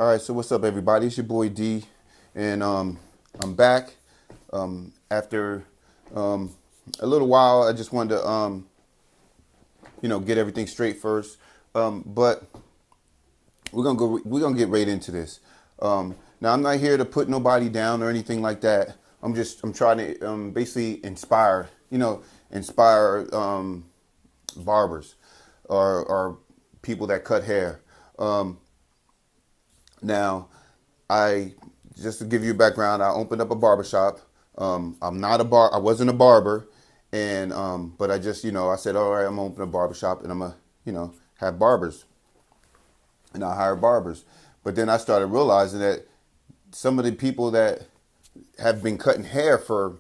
All right, so what's up, everybody? It's your boy D, and I'm back after a little while. I just wanted to get everything straight first, but we're gonna get right into this. Now, I'm not here to put nobody down or anything like that. I'm trying to basically inspire barbers or people that cut hair. Now, just to give you a background, I opened up a barbershop. I wasn't a barber, and but I said, all right, I'm gonna open a barbershop, and I'm gonna have barbers, and I hire barbers. But then I started realizing that some of the people that have been cutting hair for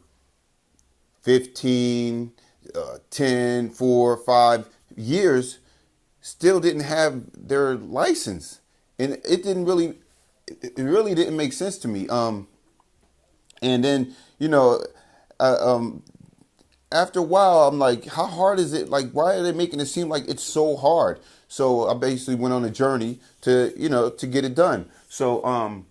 15, 10, 4, 5 years still didn't have their license. And it really didn't make sense to me. And then, after a while, I'm like, how hard is it? Like, why are they making it seem like it's so hard? So I basically went on a journey to get it done. So,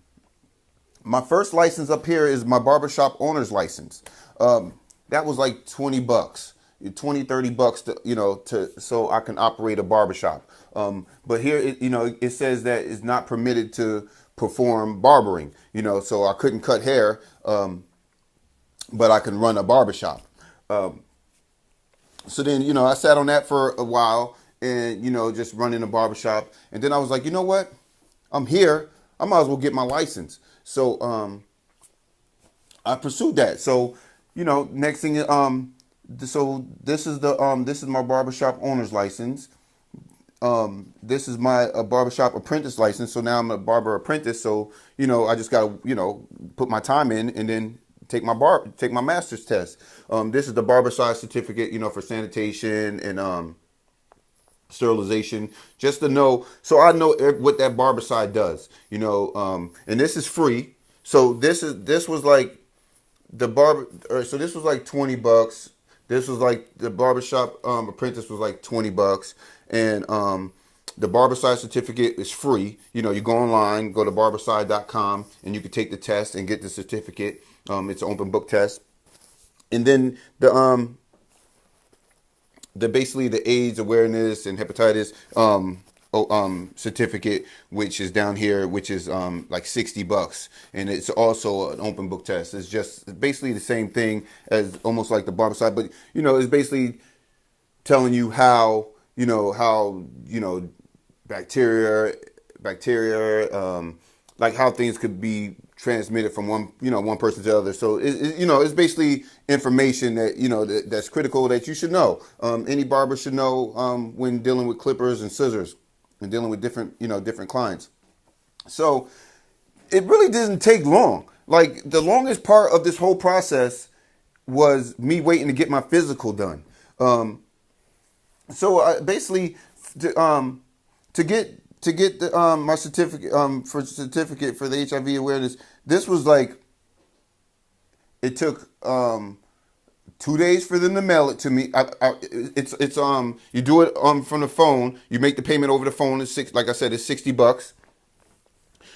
my first license up here is my barbershop owner's license. That was like $20. 20, $30 so I can operate a barbershop. But here, it says that it's not permitted to perform barbering, so I couldn't cut hair, but I can run a barbershop. So then, I sat on that for a while and, just running a barbershop. And then I was like, you know what? I'm here. I might as well get my license. So I pursued that. So, next thing, so this is my barbershop owner's license. This is my barbershop apprentice license. So now I'm a barber apprentice. So, I just got to, put my time in and then take my master's test. This is the barbershop certificate, for sanitation and sterilization, just to know, so I know what that barbershop does, and this is free. So this was like so this was like $20. This was like the barbershop apprentice was like $20, and the barbershop certificate is free. You go online, go to barbershop.com, and you can take the test and get the certificate. It's an open book test, and then the basically the AIDS awareness and hepatitis certificate, which is down here, which is like $60, and it's also an open book test. It's just basically the same thing as almost like the barbershop, but it's basically telling you how bacteria, like how things could be transmitted from one person to the other. So it's basically information that that's critical that you should know. Any barber should know when dealing with clippers and scissors and dealing with different clients. So it really didn't take long. Like, the longest part of this whole process was me waiting to get my physical done. So I basically to get my certificate for the HIV awareness, this was like, it took 2 days for them to mail it to me. It's you do it from the phone. You make the payment over the phone. Like I said, it's $60.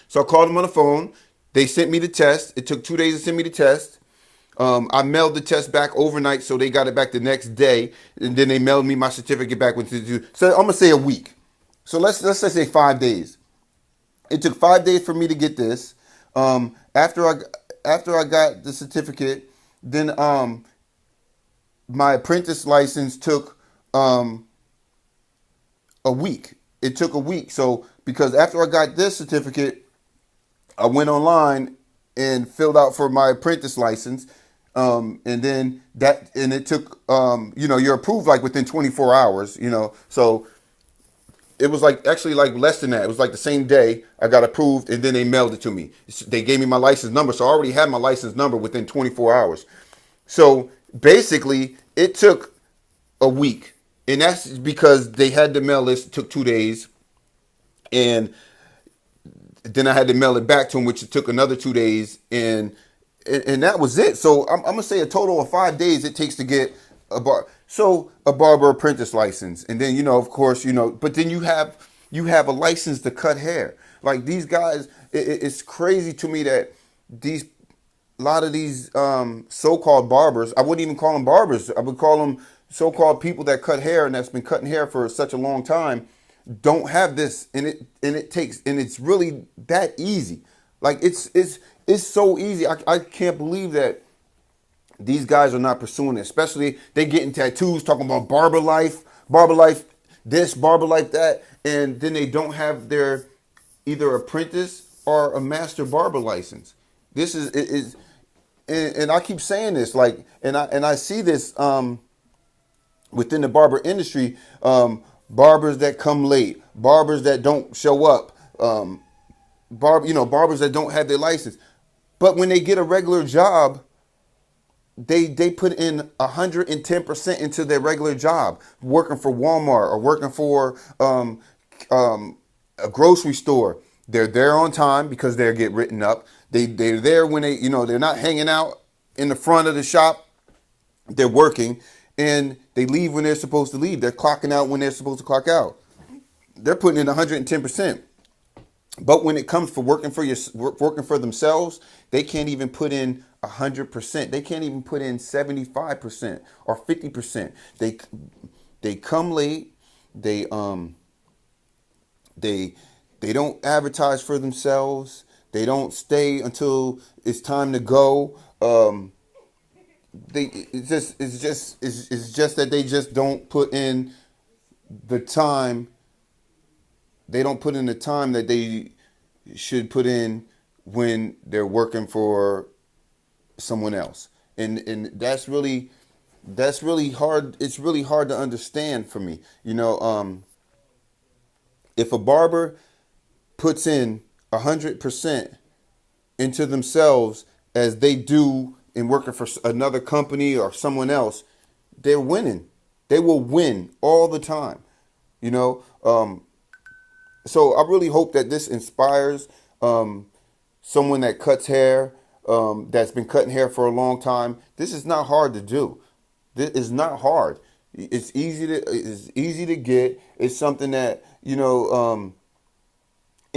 So I called them on the phone. They sent me the test. It took 2 days to send me the test. I mailed the test back overnight, so they got it back the next day, and then they mailed me my certificate back so I'm gonna say a week. So let's just say 5 days. It took 5 days for me to get this. After I got the certificate, then my apprentice license took a week. It took a week. So because after I got this certificate, I went online and filled out for my apprentice license. And then it took you're approved like within 24 hours, so it was like actually like less than that. It was like the same day I got approved, and then they mailed it to me. They gave me my license number, so I already had my license number within 24 hours. So basically, it took a week, and that's because they had the mail list. It took 2 days, and then I had to mail it back to them, which took another 2 days, and that was it. So I'm gonna say a total of 5 days it takes to get a barber apprentice license, and then of course but then you have you have a license to cut hair. Like these guys, it's crazy to me that these a lot of these so-called barbers, I wouldn't even call them barbers. I would call them so-called people that cut hair and that's been cutting hair for such a long time, don't have this, and it's really that easy. Like it's so easy. I can't believe that these guys are not pursuing it. Especially they getting tattoos talking about barber life this, barber life that, and then they don't have their either apprentice or a master barber license. This is and I keep saying this, like, and I see this within the barber industry, barbers that come late, barbers that don't show up, barbers that don't have their license. But when they get a regular job, they put in 110% into their regular job, working for Walmart or working for a grocery store. They're there on time because they get written up. They're there when they're not hanging out in the front of the shop. They're working, and they leave when they're supposed to leave. They're clocking out when they're supposed to clock out. They're putting in 110%. But when it comes for working for themselves, they can't even put in 100%. They can't even put in 75% or 50%. They come late. They don't advertise for themselves. They don't stay until it's time to go. It's just that they just don't put in the time. They don't put in the time that they should put in when they're working for someone else. And that's really hard. It's really hard to understand for me. If a barber puts in 100% into themselves as they do in working for another company or someone else, they're winning. They will win all the time. So I really hope that this inspires someone that cuts hair, that's been cutting hair for a long time. This is not hard to do. This is not hard. It's easy to get. It's something that, and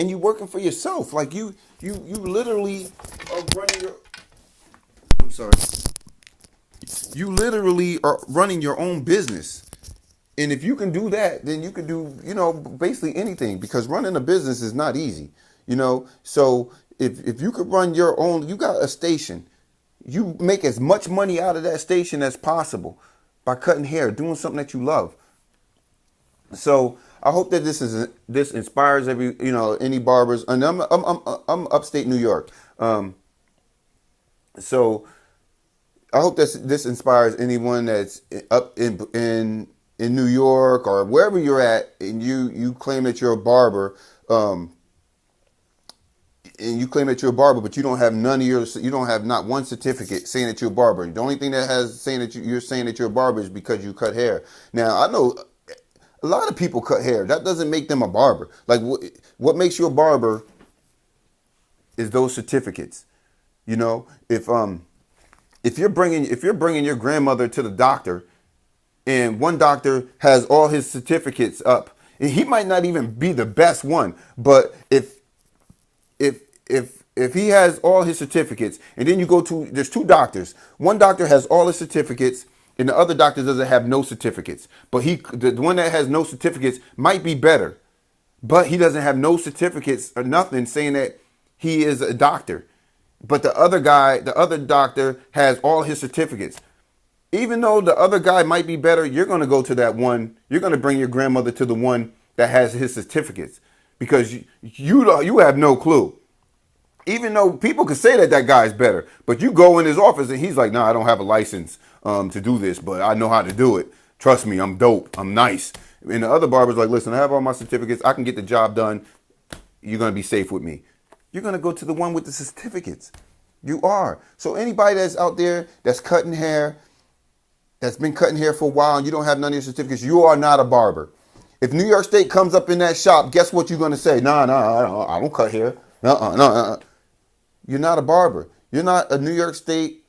you're working for yourself. Like you literally are running your, I'm sorry. You literally are running your own business. And if you can do that, then you can do, basically anything, because running a business is not easy, So if you could run your own, you got a station, you make as much money out of that station as possible by cutting hair, doing something that you love. So I hope that this inspires any barbers. And I'm upstate New York. So I hope that this inspires anyone that's up in New York or wherever you're at, and you claim that you're a barber, but you don't have you don't have not one certificate saying that you're a barber. The only thing that has saying that you're saying that you're a barber is because you cut hair. Now, I know a lot of people cut hair. That doesn't make them a barber. Like what makes you a barber is those certificates. If you're bringing your grandmother to the doctor, and one doctor has all his certificates up, and he might not even be the best one, but if he has all his certificates, and then there's two doctors. One doctor has all his certificates, and the other doctor doesn't have no certificates. But the one that has no certificates might be better, but he doesn't have no certificates or nothing saying that he is a doctor. But the other doctor has all his certificates. Even though the other guy might be better, you're going to go to that one. You're going to bring your grandmother to the one that has his certificates, because you have no clue. Even though people could say that guy's better, but you go in his office and he's like, "No, I don't have a license to do this, but I know how to do it. Trust me, I'm dope. I'm nice." And the other barber's like, "Listen, I have all my certificates. I can get the job done. You're going to be safe with me." You're going to go to the one with the certificates. You are. So anybody that's out there that's cutting hair, that's been cutting hair for a while, and you don't have none of your certificates, you are not a barber. If New York State comes up in that shop, guess what you're going to say? Nah, I don't cut hair. No. You're not a barber. You're not a New York State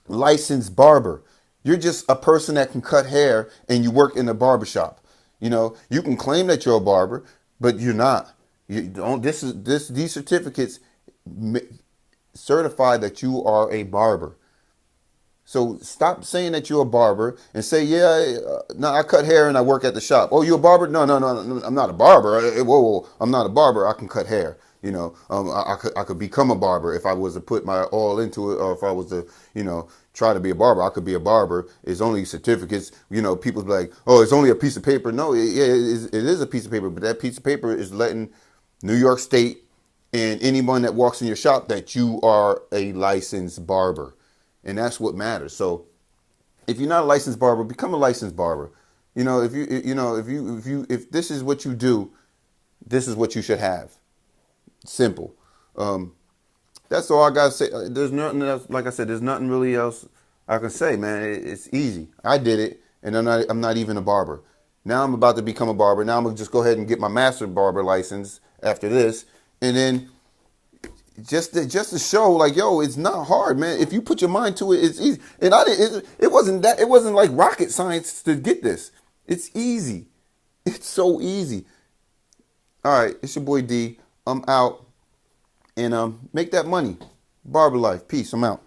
licensed barber. You're just a person that can cut hair and you work in a barbershop. You can claim that you're a barber, but you're not. You don't. These certificates certify that you are a barber. So stop saying that you're a barber and say, yeah, no, I cut hair and I work at the shop. Oh, you a barber? No, no, no, no, I'm not a barber. Whoa, whoa, I'm not a barber. I can cut hair. I could become a barber if I was to put my all into it, or if I was to, try to be a barber. I could be a barber. It's only certificates. People be like, oh, it's only a piece of paper. No, yeah, it is a piece of paper, but that piece of paper is letting New York State and anyone that walks in your shop that you are a licensed barber. And that's what matters. So if you're not a licensed barber, become a licensed barber. If this is what you do, this is what you should have. Simple. That's all I gotta say. There's nothing else. Like I said, there's nothing really else I can say, man. It's easy. I did it, and I'm not even a barber. Now I'm about to become a barber. Now I'm gonna just go ahead and get my master barber license after this, and then just to show, like, yo, it's not hard, man. If you put your mind to it, it's easy. And it wasn't like rocket science to get this. It's easy. It's so easy. All right, it's your boy D. I'm out, and make that money. Barber life. Peace. I'm out.